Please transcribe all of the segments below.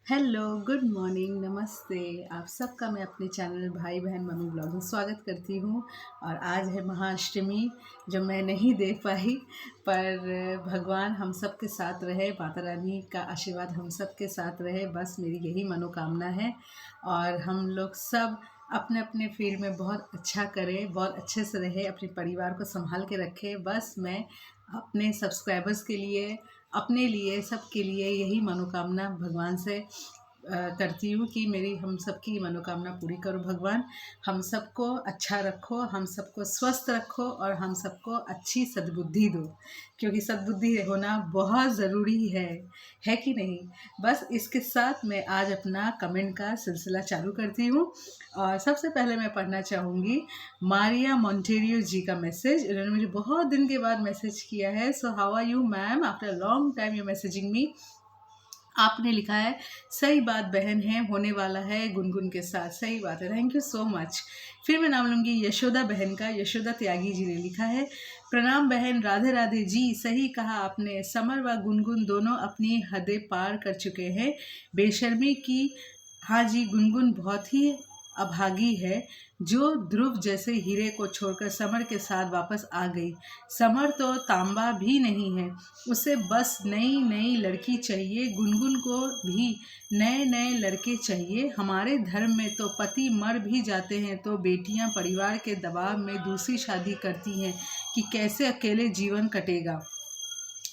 Hello, good morning, नमस्ते। आप सबका मैं अपने चैनल भाई बहन मम्मी ब्लॉग में स्वागत करती हूँ। और आज है महाअष्टमी जो मैं नहीं देख पाई, पर भगवान हम सब के साथ रहे, माता रानी का आशीर्वाद हम सब के साथ रहे, बस मेरी यही मनोकामना है। और हम लोग सब अपने अपने फील्ड में बहुत अच्छा करें, बहुत अच्छे से रहे, अपने परिवार को संभाल के रखें। बस मैं अपने सब्सक्राइबर्स के लिए, अपने लिए, सबके लिए यही मनोकामना भगवान से करती हूँ कि मेरी हम सबकी मनोकामना पूरी करो भगवान। हम सबको अच्छा रखो, हम सबको स्वस्थ रखो और हम सबको अच्छी सद्बुद्धि दो, क्योंकि सद्बुद्धि होना बहुत ज़रूरी है कि नहीं। बस इसके साथ मैं आज अपना कमेंट का सिलसिला चालू करती हूँ। और सबसे पहले मैं पढ़ना चाहूँगी मारिया मोंटेरियो जी का मैसेज। उन्होंने मुझे बहुत दिन के बाद मैसेज किया है। So how are you ma'am, after long time you messaging me. आपने लिखा है सही बात बहन है, होने वाला है गुनगुन के साथ। सही बात है, थैंक यू सो मच। फिर मैं नाम लूँगी यशोदा बहन का। यशोदा त्यागी जी ने लिखा है प्रणाम बहन, राधे राधे जी। सही कहा आपने, समर व गुनगुन दोनों अपनी हदें पार कर चुके हैं। बेशर्मी की, हाँ जी, गुनगुन बहुत ही अभागी है जो ध्रुव जैसे हीरे को छोड़कर समर के साथ वापस आ गई। समर तो तांबा भी नहीं है, उसे बस नई नई लड़की चाहिए। गुनगुन को भी नए नए लड़के चाहिए। हमारे धर्म में तो पति मर भी जाते हैं तो बेटियां परिवार के दबाव में दूसरी शादी करती हैं कि कैसे अकेले जीवन कटेगा।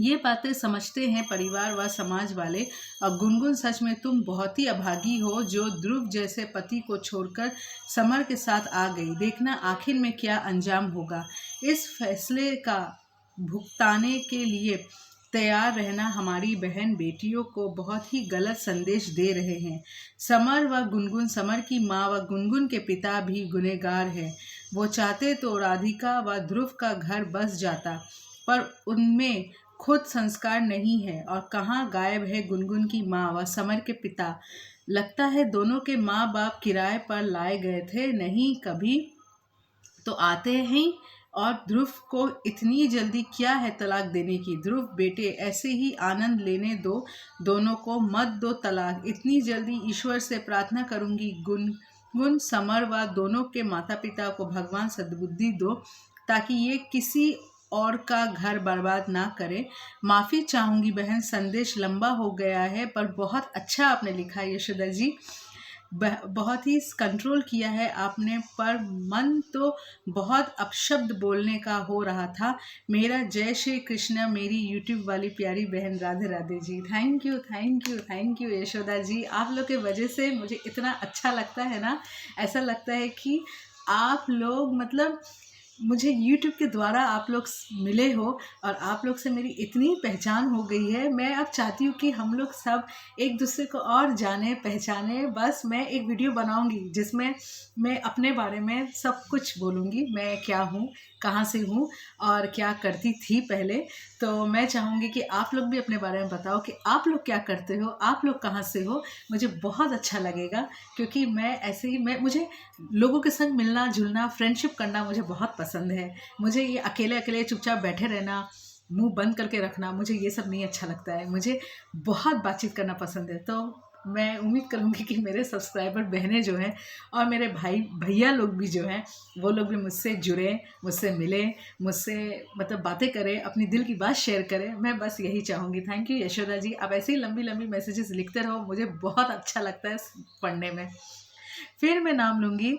ये बातें समझते हैं परिवार व समाज वाले। और गुनगुन, सच में तुम बहुत ही अभागी हो जो ध्रुव जैसे पति को छोड़कर समर के साथ आ गई। देखना आखिर में क्या अंजाम होगा। इस फैसले का भुगताने के लिए तैयार रहना। हमारी बहन बेटियों को बहुत ही गलत संदेश दे रहे हैं। समर व गुनगुन, समर की माँ व गुनगुन के पिता भी गुनहगार हैं। वो चाहते तो राधिका व ध्रुव का घर बस जाता, पर उनमें खुद संस्कार नहीं है। और कहाँ गायब है गुनगुन की माँ व समर के पिता। लगता है दोनों के माँ बाप किराए पर लाए गए थे, नहीं कभी तो आते हैं। और ध्रुव को इतनी जल्दी क्या है तलाक देने की। ध्रुव बेटे, ऐसे ही आनंद लेने दो, दोनों को मत दो तलाक इतनी जल्दी। ईश्वर से प्रार्थना करूंगी गुनगुन, समर व दोनों के माता पिता को भगवान सद्बुद्धि दो ताकि ये किसी और का घर बर्बाद ना करे। माफ़ी चाहूँगी बहन, संदेश लंबा हो गया है, पर बहुत अच्छा आपने लिखा है यशोदा जी। बहुत ही कंट्रोल किया है आपने, पर मन तो बहुत अपशब्द बोलने का हो रहा था। मेरा जय श्री कृष्ण मेरी यूट्यूब वाली प्यारी बहन। Radhe Radhe ji. Thank you thank you thank you Yashoda ji. आप लोग के वजह से मुझे इतना अच्छा लगता है ना, ऐसा लगता है कि आप लोग मतलब मुझे YouTube के द्वारा आप लोग मिले हो और आप लोग से मेरी इतनी पहचान हो गई है। मैं अब चाहती हूँ कि हम लोग सब एक दूसरे को और जाने पहचाने। बस मैं एक वीडियो बनाऊँगी जिसमें मैं अपने बारे में सब कुछ बोलूँगी, मैं क्या हूँ, कहाँ से हूँ और क्या करती थी पहले। तो मैं चाहूँगी कि आप लोग भी अपने बारे में बताओ कि आप लोग क्या करते हो, आप लोग कहाँ से हो। मुझे बहुत अच्छा लगेगा, क्योंकि मैं ऐसे ही मुझे लोगों के संग मिलना जुलना, फ्रेंडशिप करना मुझे बहुत पसंद है। मुझे ये अकेले अकेले चुपचाप बैठे रहना, मुंह बंद करके रखना, मुझे ये सब नहीं अच्छा लगता है। मुझे बहुत बातचीत करना पसंद है। तो मैं उम्मीद करूँगी कि मेरे सब्सक्राइबर बहनें जो हैं और मेरे भाई भैया लोग भी जो हैं, वो लोग भी मुझसे जुड़ें, मुझसे मिलें, मुझसे मतलब बातें करें, अपनी दिल की बात शेयर करें। मैं बस यही चाहूँगी। Thank you Yashoda ji. आप ऐसे ही लंबी लंबी मैसेजेस लिखते रहो, मुझे बहुत अच्छा लगता है पढ़ने में। फिर मैं नाम लूँगी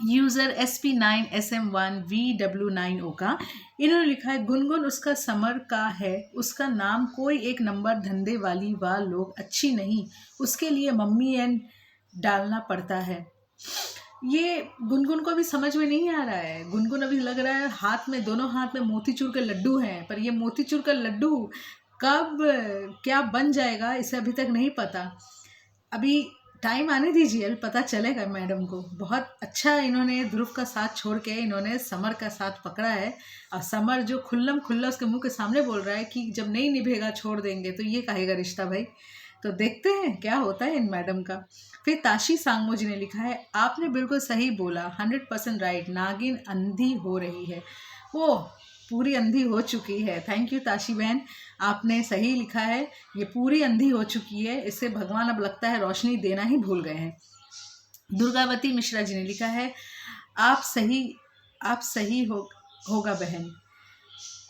यूज़र SP9SM1VW9O का। इन्होंने लिखा है गुनगुन उसका समर का है, उसका नाम कोई एक नंबर धंधे वाली व लोग अच्छी नहीं, उसके लिए मम्मी एंड डालना पड़ता है। ये गुनगुन को अभी समझ में नहीं आ रहा है। गुनगुन अभी लग रहा है हाथ में, दोनों हाथ में मोतीचूर के लड्डू हैं, पर ये मोतीचूर का लड्डू कब क्या बन जाएगा इसे अभी तक नहीं पता। अभी टाइम आने दीजिए, अभी पता चलेगा मैडम को। बहुत अच्छा इन्होंने ध्रुव का साथ छोड़ के इन्होंने समर का साथ पकड़ा है। और समर जो खुल्लम खुल्ला उसके मुंह के सामने बोल रहा है कि जब नहीं निभेगा छोड़ देंगे, तो ये कहेगा रिश्ता भाई। तो देखते हैं क्या होता है इन मैडम का। फिर ताशी सांगमो जी ने लिखा है आपने बिल्कुल सही बोला, 100% राइट, नागिन अंधी हो रही है। वो पूरी अंधी हो चुकी है। थैंक यू ताशी बहन, आपने सही लिखा है, ये पूरी अंधी हो चुकी है, इससे भगवान अब लगता है रोशनी देना ही भूल गए हैं। दुर्गावती मिश्रा जी ने लिखा है आप सही होगा बहन,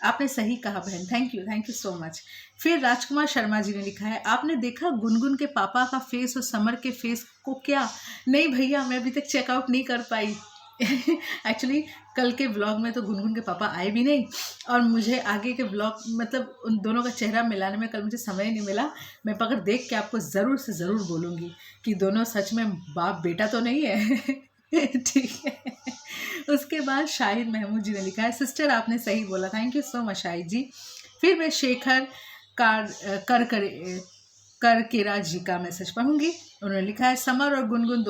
आपने सही कहा बहन, थैंक यू सो मच। फिर राजकुमार शर्मा जी ने लिखा है आपने देखा गुनगुन के पापा का फेस और समर के फेस को क्या? नहीं भैया, मैं अभी तक चेकआउट नहीं कर पाई। एक्चुअली कल के व्लॉग में तो गुनगुन के पापा आए भी नहीं, और मुझे आगे के व्लॉग मतलब उन दोनों का चेहरा मिलाने में कल मुझे समय नहीं मिला। मैं पकड़ देख के आपको ज़रूर से ज़रूर बोलूँगी कि दोनों सच में बाप बेटा तो नहीं है। ठीक है। उसके बाद शाहिद महमूद जी ने लिखा है सिस्टर आपने सही बोला, thank you so much Shahid ji. फिर मैं शेखर कर केरा जी का मैसेज पढ़ूंगी। उन्होंने लिखा है समर और गुनगुन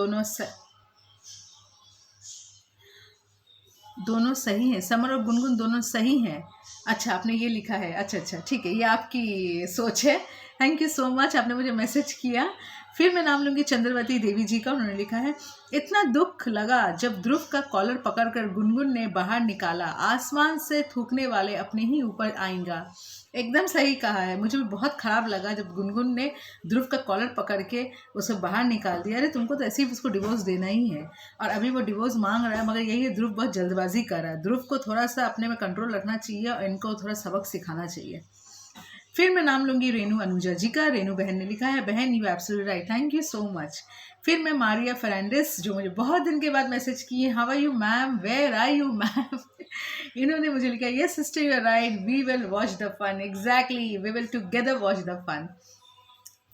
दोनों सही हैं, समर और गुनगुन दोनों सही हैं। अच्छा, आपने ये लिखा है, अच्छा ठीक है, ये आपकी सोच है। थैंक यू सो मच, आपने मुझे मैसेज किया। फिर मैं नाम लूँगी चंद्रवती देवी जी का। उन्होंने लिखा है इतना दुख लगा जब ध्रुव का कॉलर पकड़कर गुनगुन ने बाहर निकाला, आसमान से थूकने वाले अपने ही ऊपर आएगा। एकदम सही कहा है, मुझे भी बहुत ख़राब लगा जब गुनगुन ने ध्रुव का कॉलर पकड़ के उसे बाहर निकाल दिया। अरे तुमको तो ऐसे ही उसको डिवोर्स देना ही है, और अभी वो डिवोर्स मांग रहा है, मगर यही है ध्रुव बहुत जल्दबाजी कर रहा है। ध्रुव को थोड़ा सा अपने में कंट्रोल रखना चाहिए और इनको थोड़ा सबक सिखाना चाहिए। फिर मैं नाम लूँगी रेनू अनुजा जी का। रेनू बहन ने लिखा है बहन you absolutely right, thank you so much. फिर मैं मारिया फर्नांडिस जो मुझे बहुत दिन के बाद मैसेज किए, how are you ma'am, where are you ma'am. इन्होंने मुझे लिखा yes sister you are right, we will watch the fun, exactly we will together watch the fun.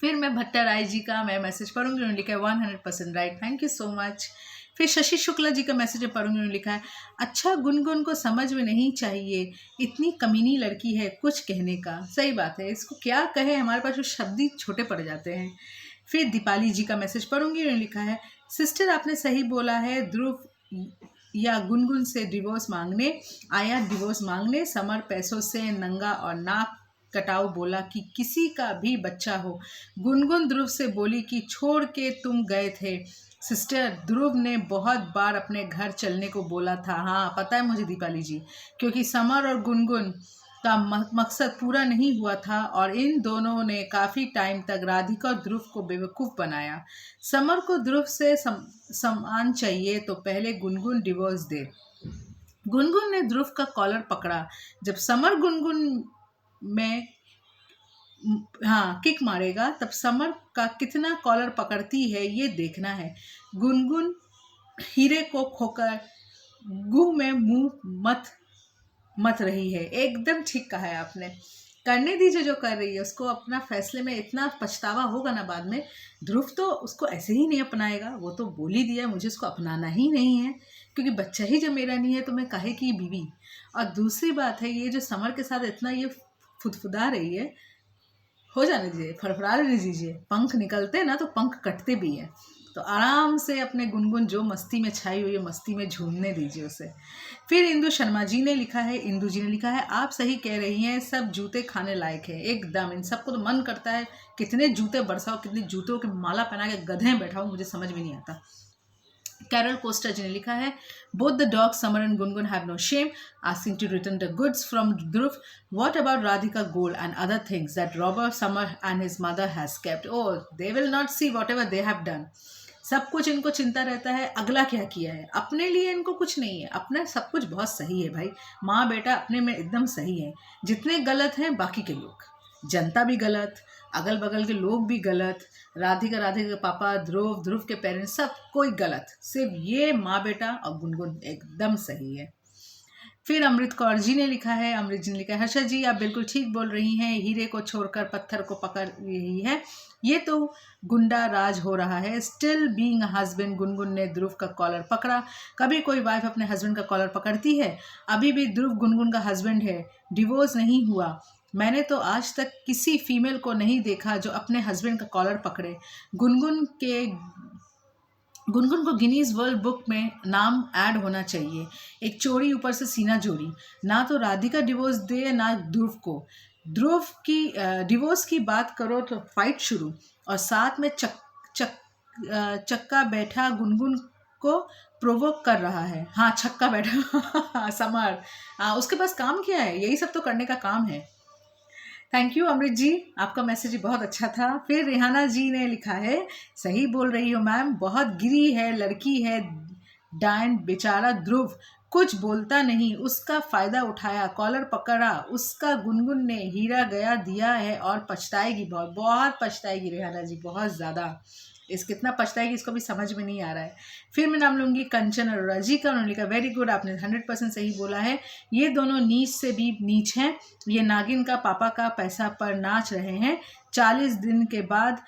फिर मैं भट्टा राय जी का मैं मैसेज पढ़ूंगी। उन्होंने लिखा है 100% right, thank you so much. फिर शशि शुक्ला जी का मैसेज पढ़ूंगी। उन्होंने लिखा है अच्छा गुनगुन को समझ में नहीं चाहिए, इतनी कमीनी लड़की है, कुछ कहने का। सही बात है, इसको क्या कहे, हमारे पास जो शब्द ही छोटे पड़ जाते हैं। फिर दीपाली जी का मैसेज पढ़ूंगी। उन्होंने लिखा है सिस्टर आपने सही बोला है, ध्रुव या गुनगुन से डिवोर्स मांगने आया, डिवोर्स मांगने। समर पैसों से नंगा और नाक कटाऊ बोला कि किसी का भी बच्चा हो। गुनगुन ध्रुव से बोली कि छोड़ के तुम गए थे। सिस्टर ध्रुव ने बहुत बार अपने घर चलने को बोला था। हाँ पता है मुझे दीपाली जी, क्योंकि समर और गुनगुन का मकसद पूरा नहीं हुआ था और इन दोनों ने काफ़ी टाइम तक राधिका और ध्रुव को बेवकूफ़ बनाया। समर को ध्रुव से सम्मान चाहिए तो पहले गुनगुन डिवोर्स दे। गुनगुन ने ध्रुव का कॉलर पकड़ा। जब समर गुनगुन में किक मारेगा तब समर का कितना कॉलर पकड़ती है ये देखना है। गुनगुन हीरे को खोकर गुह में मुंह मत रही है। एकदम ठीक कहा है आपने, करने दीजिए जो कर रही है, उसको अपना फैसले में इतना पछतावा होगा ना बाद में। ध्रुव तो उसको ऐसे ही नहीं अपनाएगा, वो तो बोल ही दिया मुझे उसको अपनाना ही नहीं है, क्योंकि बच्चा ही जब मेरा नहीं है तो मैं काहे की बीवी। और दूसरी बात है ये जो समर के साथ इतना ये फुदफुदा रही है, हो जाने दीजिए, फड़फड़ा दीजिए। पंख निकलते हैं ना तो पंख कटते भी हैं, तो आराम से अपने गुनगुन जो मस्ती में छाई हुई है मस्ती में झूमने दीजिए उसे। फिर इंदु शर्मा जी ने लिखा है, इंदु जी ने लिखा है आप सही कह रही हैं, सब जूते खाने लायक है एकदम। इन सबको तो मन करता है कितने जूते बरसाओ, कितने जूतों की माला पहना के गधे बैठाओ, मुझे समझ में नहीं आता। कैरल कोस्टा जी ने लिखा है both the dogs Samar and Gungun have no shame asking to return the goods from Dhruv. What about Radhika Gold and other things that Robert Summer and his mother has kept? Oh, they will not see whatever they have done. सब कुछ इनको चिंता रहता है अगला क्या किया है, अपने लिए इनको कुछ नहीं है। अपना सब कुछ बहुत सही है भाई, माँ बेटा अपने में एकदम सही है। जितने गलत हैं बाकी के लोग, जनता भी गलत, अगल बगल के लोग भी गलत, राधिका के पापा, ध्रुव के पेरेंट्स, सब कोई गलत, सिर्फ ये माँ बेटा और गुनगुन एकदम सही है। फिर अमृत कौर जी ने लिखा है, अमृत जी ने लिखा है हर्षा जी आप बिल्कुल ठीक बोल रही हैं, हीरे को छोड़कर पत्थर को पकड़ रही है, ये तो गुंडा राज हो रहा है। Still being a husband Gungun ने ध्रुव का कॉलर पकड़ा। कभी कोई वाइफ अपने हस्बैंड का कॉलर पकड़ती है? अभी भी ध्रुव गुनगुन का हस्बैंड है, डिवोर्स नहीं हुआ। मैंने तो आज तक किसी फीमेल को नहीं देखा जो अपने हस्बैंड का कॉलर पकड़े। गुनगुन को गिनीज वर्ल्ड बुक में नाम ऐड होना चाहिए। एक चोरी ऊपर से सीना जोड़ी, ना तो राधिका डिवोर्स दे ना ध्रुव को। ध्रुव की डिवोर्स की बात करो तो फाइट शुरू, और साथ में चक्का बैठा गुनगुन को प्रोवोक कर रहा है। हाँ, छक्का बैठा समर, हाँ उसके पास काम क्या है, यही सब तो करने का काम है। थैंक यू अमृत जी, आपका मैसेज बहुत अच्छा था। फिर रेहाना जी ने लिखा है, सही बोल रही हो मैम, बहुत गिरी है, लड़की है डायन, बेचारा ध्रुव कुछ बोलता नहीं, उसका फायदा उठाया, कॉलर पकड़ा उसका, गुनगुन ने हीरा गया दिया है और पछताएगी, बहुत बहुत पछताएगी रेहाना जी, बहुत ज़्यादा। इस कितना पछताएगी इसको भी समझ में नहीं आ रहा है। फिर मैं नाम लूँगी कंचन अरोड़ा जी का। उन्होंने लिखा, वेरी गुड, आपने 100% सही बोला है, ये दोनों नीच से भी नीच हैं, ये नागिन का पापा का पैसा पर नाच रहे हैं, 40 दिन के बाद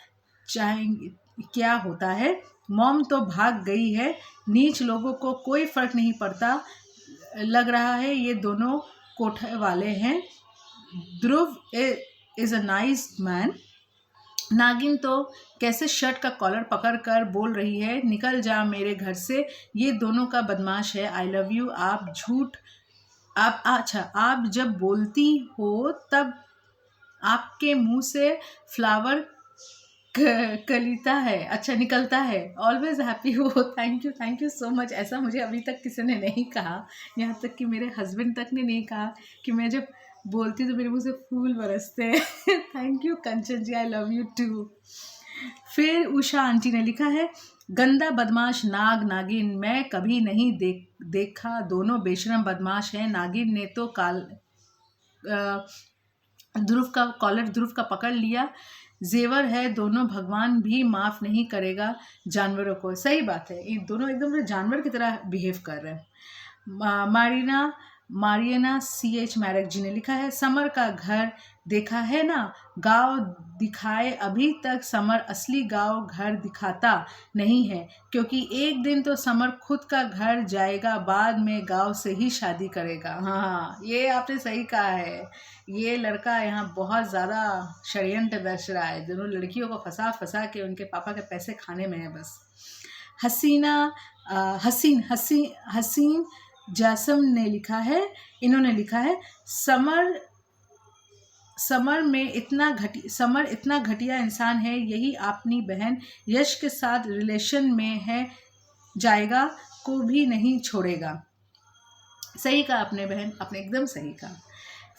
चाहेंगे क्या होता है, मॉम तो भाग गई है, नीच लोगों को कोई फर्क नहीं पड़ता, लग रहा है ये दोनों कोठे वाले हैं, ध्रुव इज अ नाइस मैन, नागिन तो कैसे शर्ट का कॉलर पकड़ कर बोल रही है, निकल जा मेरे घर से, ये दोनों का बदमाश है, आई लव यू, आप झूठ, आप अच्छा आप जब बोलती हो तब आपके मुंह से फ्लावर कलीता है, अच्छा निकलता है, ऑलवेज हैप्पी हो, थैंक यू सो मच। ऐसा मुझे अभी तक किसी ने नहीं कहा, यहाँ तक कि मेरे हस्बैंड तक ने नहीं कहा कि मैं जब बोलती तो मेरे मुंह से फूल बरसते हैं। Thank you Kanchan ji, I love you too. फिर उषा आंटी ने लिखा है, गंदा बदमाश नाग नागिन मैं कभी नहीं देखा, दोनों बेशरम बदमाश हैं, नागिन ने तो ध्रुव का कॉलर ध्रुव का पकड़ लिया, जेवर है दोनों, भगवान भी माफ़ नहीं करेगा जानवरों को। सही बात है, ये दोनों एकदम जानवर की तरह बिहेव कर रहे हैं। मारियना CH मैरक जी ने लिखा है, समर का घर देखा है ना, गांव दिखाए, अभी तक समर असली गांव घर दिखाता नहीं है, क्योंकि एक दिन तो समर खुद का घर जाएगा, बाद में गांव से ही शादी करेगा। हाँ, ये आपने सही कहा है, ये लड़का यहाँ बहुत ज़्यादा षड्यंत्र रच रहा है, दोनों लड़कियों को फंसा फंसा के उनके पापा के पैसे खाने में है बस। हसीन जासम ने लिखा है, इन्होंने लिखा है, समर इतना घटिया इंसान है, यही अपनी बहन यश के साथ रिलेशन में है, जाएगा को भी नहीं छोड़ेगा। सही कहा आपने बहन, आपने एकदम सही कहा।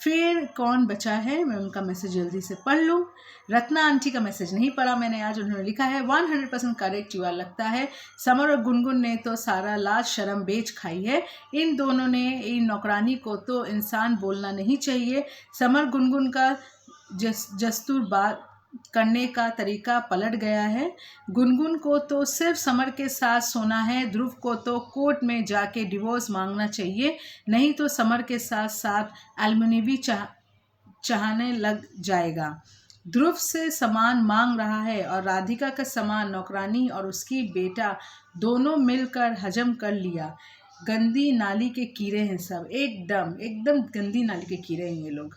फिर कौन बचा है, मैं उनका मैसेज जल्दी से पढ़ लूँ। रत्ना आंटी का मैसेज नहीं पढ़ा मैंने आज, उन्होंने लिखा है, 100% करेक्ट युआ, लगता है समर और गुनगुन ने तो सारा लाज शर्म बेच खाई है, इन दोनों ने, इन नौकरानी को तो इंसान बोलना नहीं चाहिए, समर गुनगुन का जस्तूर बात करने का तरीका पलट गया है, गुनगुन को तो सिर्फ समर के साथ सोना है, ध्रुव को तो कोर्ट में जाके डिवोर्स मांगना चाहिए, नहीं तो समर के साथ साथ एलुमनी भी चाहने लग जाएगा, ध्रुव से सामान मांग रहा है और राधिका का सामान नौकरानी और उसकी बेटा दोनों मिलकर हजम कर लिया, गंदी नाली के कीड़े हैं सब, एकदम गंदी नाली के कीड़े हैं ये लोग।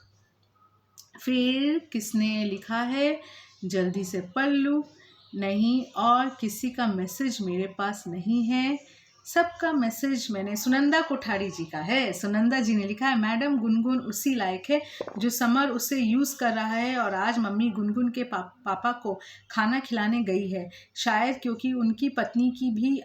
फिर किसने लिखा है, जल्दी से पढ़ लूँ, नहीं और किसी का मैसेज मेरे पास नहीं है, सबका मैसेज मैंने, सुनंदा कोठारी जी का है, सुनंदा जी ने लिखा है, मैडम गुनगुन उसी लायक है जो समर उसे यूज़ कर रहा है, और आज मम्मी गुनगुन के पापा को खाना खिलाने गई है, शायद क्योंकि उनकी पत्नी की भी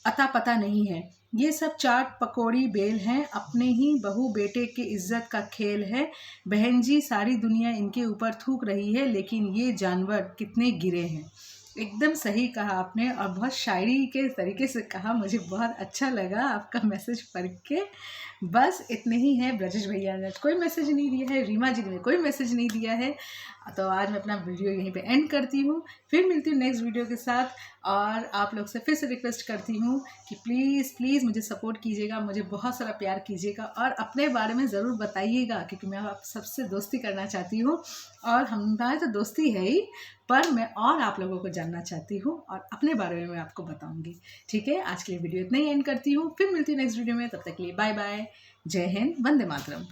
अता पता नहीं है, ये सब चाट पकौड़ी बेल हैं, अपने ही बहू बेटे के इज्जत का खेल है, बहन जी सारी दुनिया इनके ऊपर थूक रही है, लेकिन ये जानवर कितने गिरे हैं। एकदम सही कहा आपने, और बहुत शायरी के तरीके से कहा, मुझे बहुत अच्छा लगा आपका मैसेज पढ़ के। बस इतने ही है, ब्रजेश भैया ने कोई मैसेज नहीं दिया है, रीमा जी ने कोई मैसेज नहीं दिया है, तो आज मैं अपना वीडियो यहीं पे एंड करती हूँ, फिर मिलती हूँ नेक्स्ट वीडियो के साथ, और आप लोग से फिर से रिक्वेस्ट करती हूँ कि प्लीज़ मुझे सपोर्ट कीजिएगा, मुझे बहुत सारा प्यार कीजिएगा, और अपने बारे में ज़रूर बताइएगा, क्योंकि मैं आप सबसे दोस्ती करना चाहती हूँ, और हमारी तो दोस्ती है ही, पर मैं और आप लोगों को जानना चाहती हूँ, और अपने बारे में मैं आपको बताऊँगी। ठीक है, आज के लिए वीडियो इतना ही एंड करती हूँ, फिर मिलती हूँ नेक्स्ट वीडियो में, तब तक के लिए बाय बाय, जय हिंद, वंदे मातरम।